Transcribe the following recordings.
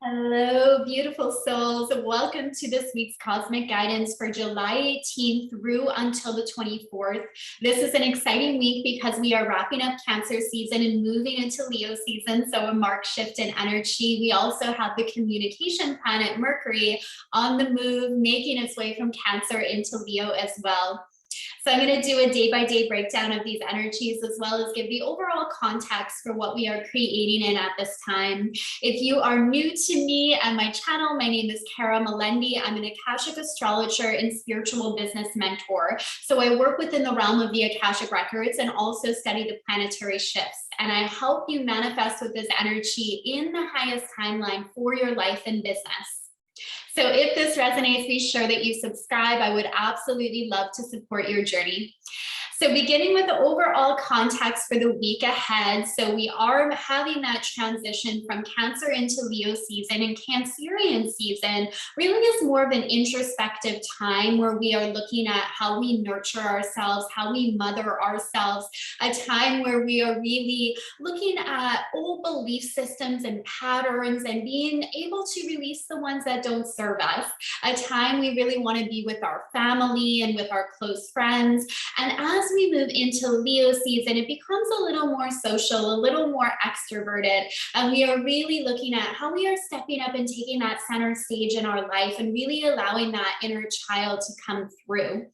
Hello, beautiful souls. Welcome to this week's cosmic guidance for July 18th through until the 24th. This is an exciting week because we are wrapping up Cancer season and moving into Leo season. So a marked shift in energy. We also have the communication planet Mercury on the move, making its way from Cancer into Leo as well. So I'm going to do a day-by-day breakdown of these energies, as well as give the overall context for what we are creating in at this time. If you are new to me and my channel, my name is Kara Melendi. I'm an Akashic astrologer and spiritual business mentor. So I work within the realm of the Akashic records and also study the planetary shifts. And I help you manifest with this energy in the highest timeline for your life and business. So if this resonates, be sure that you subscribe. I would absolutely love to support your journey. So beginning with the overall context for the week ahead. So we are having that transition from Cancer into Leo season, and Cancerian season really is more of an introspective time where we are looking at how we nurture ourselves, how we mother ourselves, a time where we are really looking at old belief systems and patterns and being able to release the ones that don't serve us, a time we really want to be with our family and with our close friends. And as we move into Leo season, it becomes a little more social, a little more extroverted, and we are really looking at how we are stepping up and taking that center stage in our life and really allowing that inner child to come through.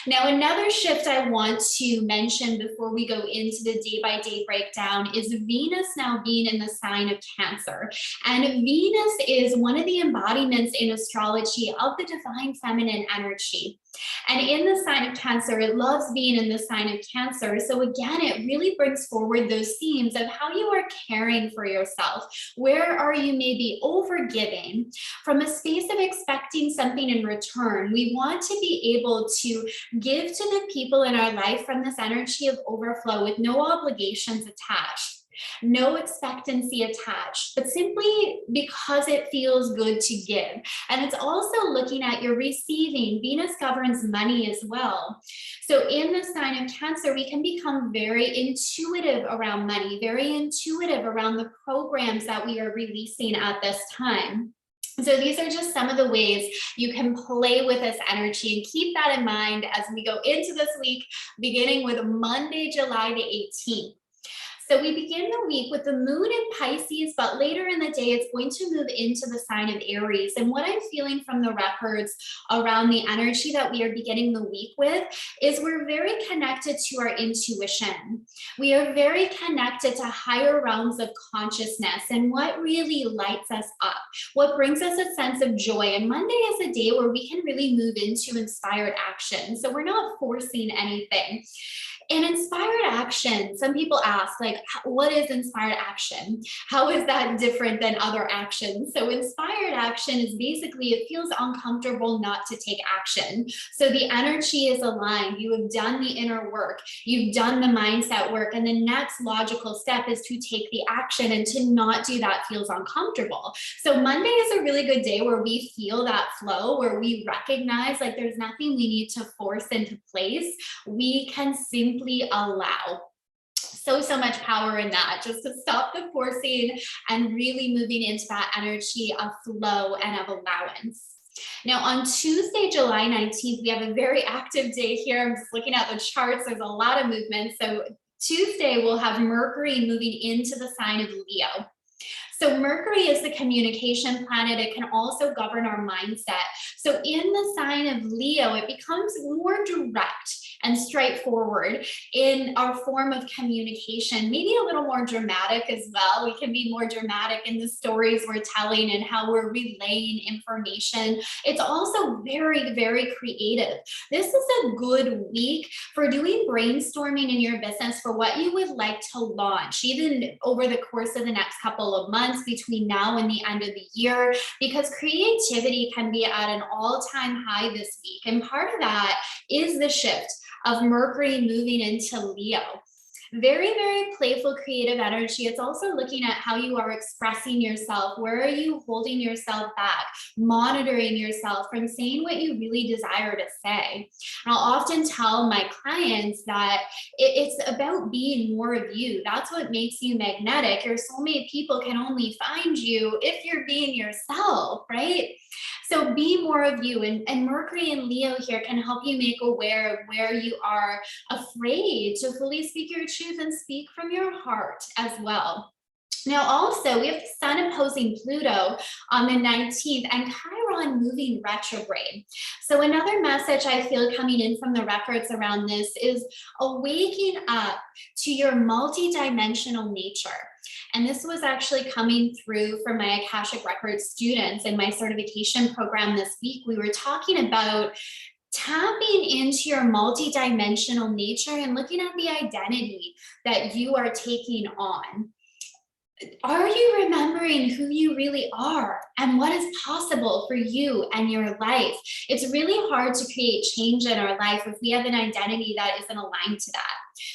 Now, another shift I want to mention before we go into the day-by-day breakdown is Venus now being in the sign of Cancer. And Venus is one of the embodiments in astrology of the divine feminine energy. And in the sign of Cancer, it loves being in the sign of Cancer. So again, it really brings forward those themes of how you are caring for yourself. Where are you maybe overgiving from a space of expecting something in return? We want to be able to give to the people in our life from this energy of overflow with no obligations attached. No expectancy attached, but simply because it feels good to give. And it's also looking at your receiving. Venus governs money as well. So in the sign of Cancer, we can become very intuitive around money, very intuitive around the programs that we are releasing at this time. So these are just some of the ways you can play with this energy, and keep that in mind as we go into this week, beginning with Monday, July the 18th. So we begin the week with the moon in Pisces, but later in the day, it's going to move into the sign of Aries. And what I'm feeling from the records around the energy that we are beginning the week with is we're very connected to our intuition. We are very connected to higher realms of consciousness and what really lights us up, what brings us a sense of joy. And Monday is a day where we can really move into inspired action. So we're not forcing anything. In inspired action, some people ask, like, what is inspired action? How is that different than other actions? So inspired action is basically, it feels uncomfortable not to take action. So the energy is aligned. You have done the inner work. You've done the mindset work. And the next logical step is to take the action, and to not do that feels uncomfortable. So Monday is a really good day where we feel that flow, where we recognize like there's nothing we need to force into place. We can simply allow. So much power in that, just to stop the forcing and really moving into that energy of flow and of allowance. Now on Tuesday, July 19th, we have a very active day here. I'm just looking at the charts. There's a lot of movement. So Tuesday we'll have Mercury moving into the sign of Leo. So Mercury is the communication planet. It can also govern our mindset. So in the sign of Leo, it becomes more direct and straightforward in our form of communication, maybe a little more dramatic as well. We can be more dramatic in the stories we're telling and how we're relaying information. It's also very, very creative. This is a good week for doing brainstorming in your business for what you would like to launch, even over the course of the next couple of months between now and the end of the year, because creativity can be at an all-time high this week. And part of that is the shift of Mercury moving into Leo. Very, very playful, creative energy. It's also looking at how you are expressing yourself. Where are you holding yourself back? Monitoring yourself from saying what you really desire to say. And I'll often tell my clients that it's about being more of you. That's what makes you magnetic. Your soulmate people can only find you if you're being yourself, right? So be more of you. And Mercury and Leo here can help you make aware of where you are afraid to fully speak your truth and speak from your heart as well. Now, also, we have the Sun opposing Pluto on the 19th and Chiron moving retrograde. So another message I feel coming in from the records around this is awaking up to your multidimensional nature. And this was actually coming through from my Akashic Records students in my certification program this week. We were talking about tapping into your multidimensional nature and looking at the identity that you are taking on. Are you remembering who you really are and what is possible for you and your life? It's really hard to create change in our life if we have an identity that isn't aligned to that.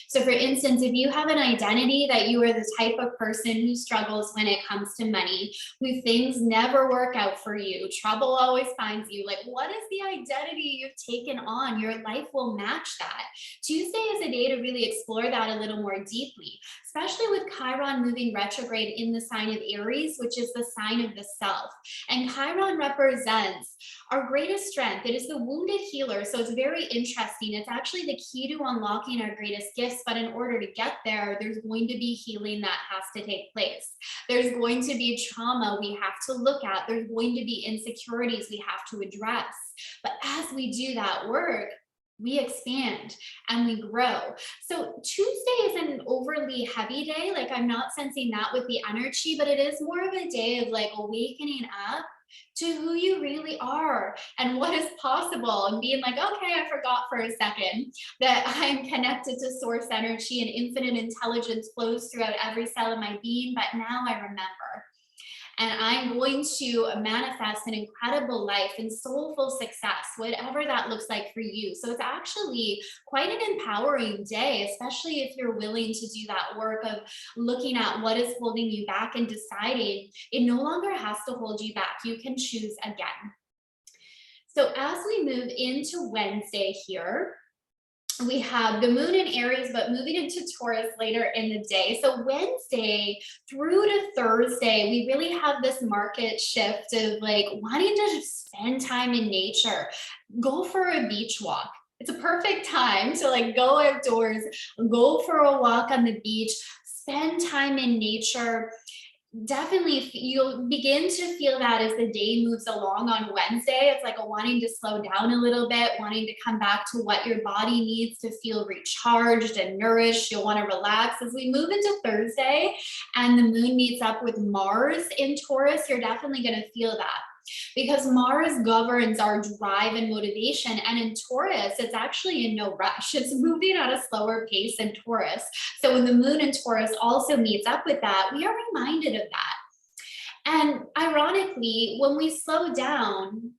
So for instance, if you have an identity that you are the type of person who struggles when it comes to money, who things never work out for you, trouble always finds you, like what is the identity you've taken on? Your life will match that. Tuesday is a day to really explore that a little more deeply, especially with Chiron moving retrograde in the sign of Aries, which is the sign of the self. And Chiron represents our greatest strength. It is the wounded healer. So it's very interesting. It's actually the key to unlocking our greatest gifts. But in order to get there, there's going to be healing that has to take place. There's going to be trauma we have to look at. There's going to be insecurities we have to address. But as we do that work, we expand and we grow. So Tuesday isn't an overly heavy day. Like I'm not sensing that with the energy, but it is more of a day of like awakening up to who you really are and what is possible and being like, okay, I forgot for a second that I'm connected to source energy and infinite intelligence flows throughout every cell of my being, but now I remember. And I'm going to manifest an incredible life and soulful success, whatever that looks like for you. So it's actually quite an empowering day, especially if you're willing to do that work of looking at what is holding you back and deciding it no longer has to hold you back. You can choose again. So as we move into Wednesday here, we have the moon in Aries, but moving into Taurus later in the day. So Wednesday through to Thursday, we really have this market shift of like wanting to spend time in nature, go for a beach walk. It's a perfect time to like go outdoors, go for a walk on the beach, spend time in nature. Definitely, you'll begin to feel that as the day moves along on Wednesday. It's like a wanting to slow down a little bit, wanting to come back to what your body needs to feel recharged and nourished. You'll want to relax. As we move into Thursday and the moon meets up with Mars in Taurus, you're definitely going to feel that. Because Mars governs our drive and motivation. And in Taurus, it's actually in no rush. It's moving at a slower pace in Taurus. So when the moon in Taurus also meets up with that, we are reminded of that. And ironically, when we slow down,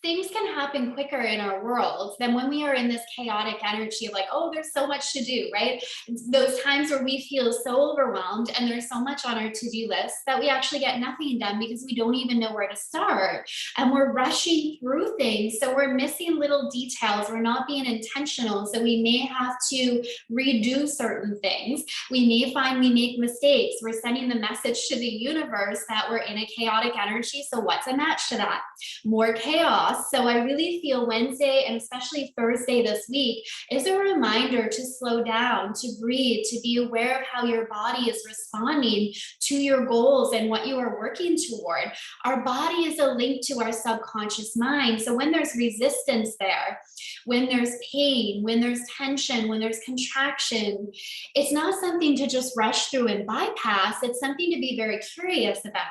things can happen quicker in our world than when we are in this chaotic energy of like, oh, there's so much to do, right? Those times where we feel so overwhelmed and there's so much on our to-do list that we actually get nothing done because we don't even know where to start. And we're rushing through things. So we're missing little details. We're not being intentional. So we may have to redo certain things. We may find we make mistakes. We're sending the message to the universe that we're in a chaotic energy. So what's a match to that? More chaos. So I really feel Wednesday and especially Thursday this week is a reminder to slow down, to breathe, to be aware of how your body is responding to your goals and what you are working toward. Our body is a link to our subconscious mind. So when there's resistance there, when there's pain, when there's tension, when there's contraction, it's not something to just rush through and bypass. It's something to be very curious about.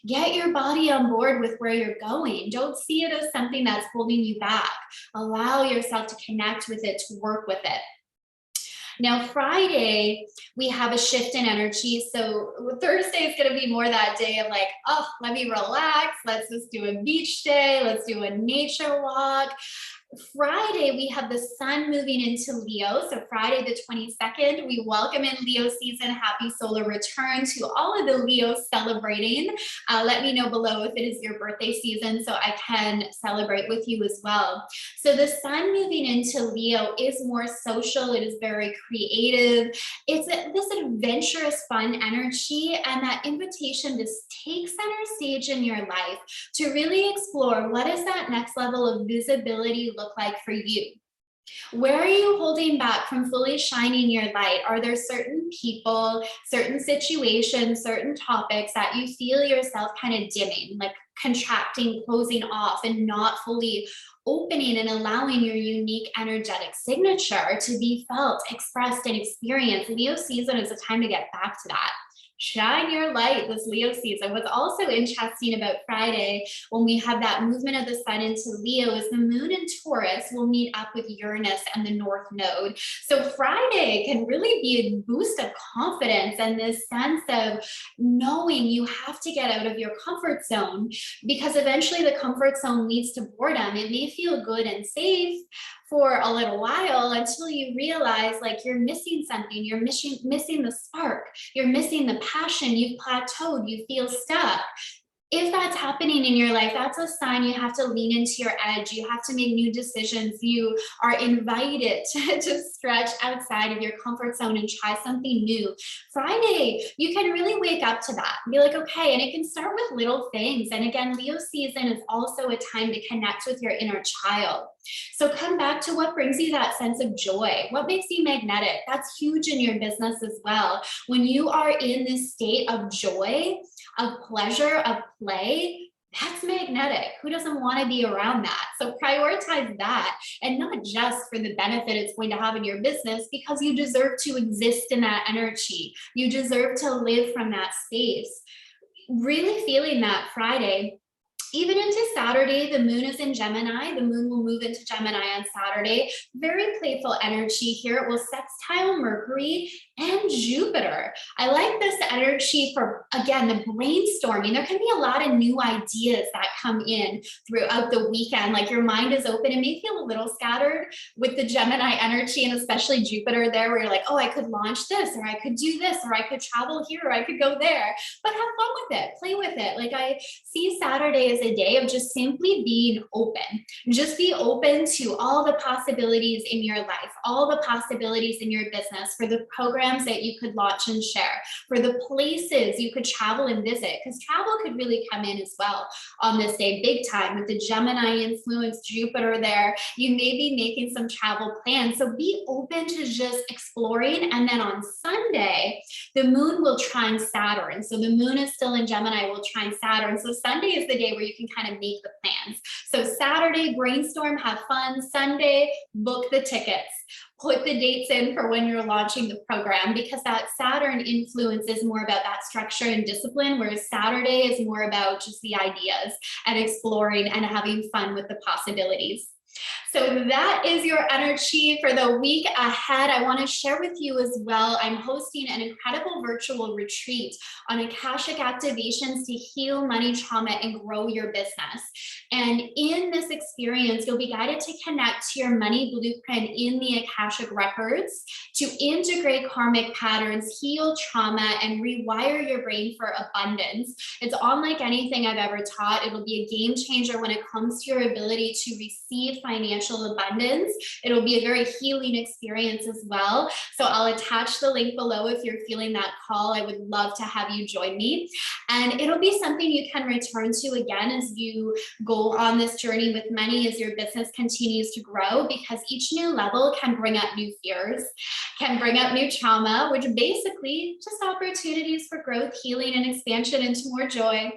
Get your body on board with where you're going. Don't see it as something that's holding you back. Allow yourself to connect with it, to work with it. Now, Friday, we have a shift in energy. So Thursday is going to be more that day of like, oh, let me relax. Let's just do a beach day. Let's do a nature walk. Friday, we have the sun moving into Leo. So Friday the 22nd, we welcome in Leo season. Happy solar return to all of the Leos celebrating. Let me know below if it is your birthday season so I can celebrate with you as well. So the sun moving into Leo is more social. It is very creative. This adventurous, fun energy, and that invitation to take center stage in your life to really explore what is that next level of visibility look like for you. Where are you holding back from fully shining your light? Are there certain people, certain situations, certain topics that you feel yourself kind of dimming, like contracting, closing off, and not fully opening and allowing your unique energetic signature to be felt, expressed, and experienced? Leo season is a time to get back to that. Shine your light this Leo season. What's also interesting about Friday, when we have that movement of the sun into Leo, is the moon in Taurus will meet up with Uranus and the North Node. So Friday can really be a boost of confidence and this sense of knowing you have to get out of your comfort zone, because eventually the comfort zone leads to boredom. It may feel good and safe for a little while until you realize like you're missing something, you're missing the spark, you're missing the passion, you've plateaued, you feel stuck. If that's happening in your life, that's a sign you have to lean into your edge. You have to make new decisions. You are invited to stretch outside of your comfort zone and try something new. Friday, you can really wake up to that and be like, okay, and it can start with little things. And again, Leo season is also a time to connect with your inner child. So come back to what brings you that sense of joy. What makes you magnetic? That's huge in your business as well. When you are in this state of joy, of pleasure, of play, that's magnetic. Who doesn't want to be around that? So prioritize that, and not just for the benefit it's going to have in your business, because you deserve to exist in that energy. You deserve to live from that space. Really feeling that Friday. Even into Saturday, the moon is in Gemini. The moon will move into Gemini on Saturday. Very playful energy here. It will sextile Mercury and Jupiter. I like this energy for, again, the brainstorming. There can be a lot of new ideas that come in throughout the weekend. Like your mind is open. It may feel a little scattered with the Gemini energy, and especially Jupiter there, where you're like, oh, I could launch this, or I could do this, or I could travel here, or I could go there. But have fun with it. Play with it. Like I see Saturday as a day of just simply being open. Just be open to all the possibilities in your life, all the possibilities in your business, for the programs that you could launch and share, for the places you could travel and visit, because travel could really come in as well on this day, big time, with the Gemini influence, Jupiter there. You may be making some travel plans. So be open to just exploring. And then on Sunday, the moon will trine Saturn. So the moon is still in Gemini, will trine Saturn. So Sunday is the day where you can kind of make the plans. So Saturday, brainstorm, have fun. Sunday, book the tickets. Put the dates in for when you're launching the program, because that Saturn influence is more about that structure and discipline, whereas Saturday is more about just the ideas and exploring and having fun with the possibilities. So that is your energy for the week ahead. I want to share with you as well, I'm hosting an incredible virtual retreat on Akashic activations to heal money trauma and grow your business. And in this experience, you'll be guided to connect to your money blueprint in the Akashic records, to integrate karmic patterns, heal trauma, and rewire your brain for abundance. It's unlike anything I've ever taught. It'll be a game changer when it comes to your ability to receive financial abundance. It'll be a very healing experience as well. So I'll attach the link below if you're feeling that call. I would love to have you join me. And it'll be something you can return to again as you go on this journey with money, as your business continues to grow, because each new level can bring up new fears, can bring up new trauma, which basically just opportunities for growth, healing, and expansion into more joy.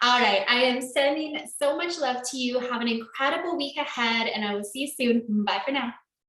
All right, I am sending so much love to you. Have an incredible week ahead, and I will see you soon. Bye for now.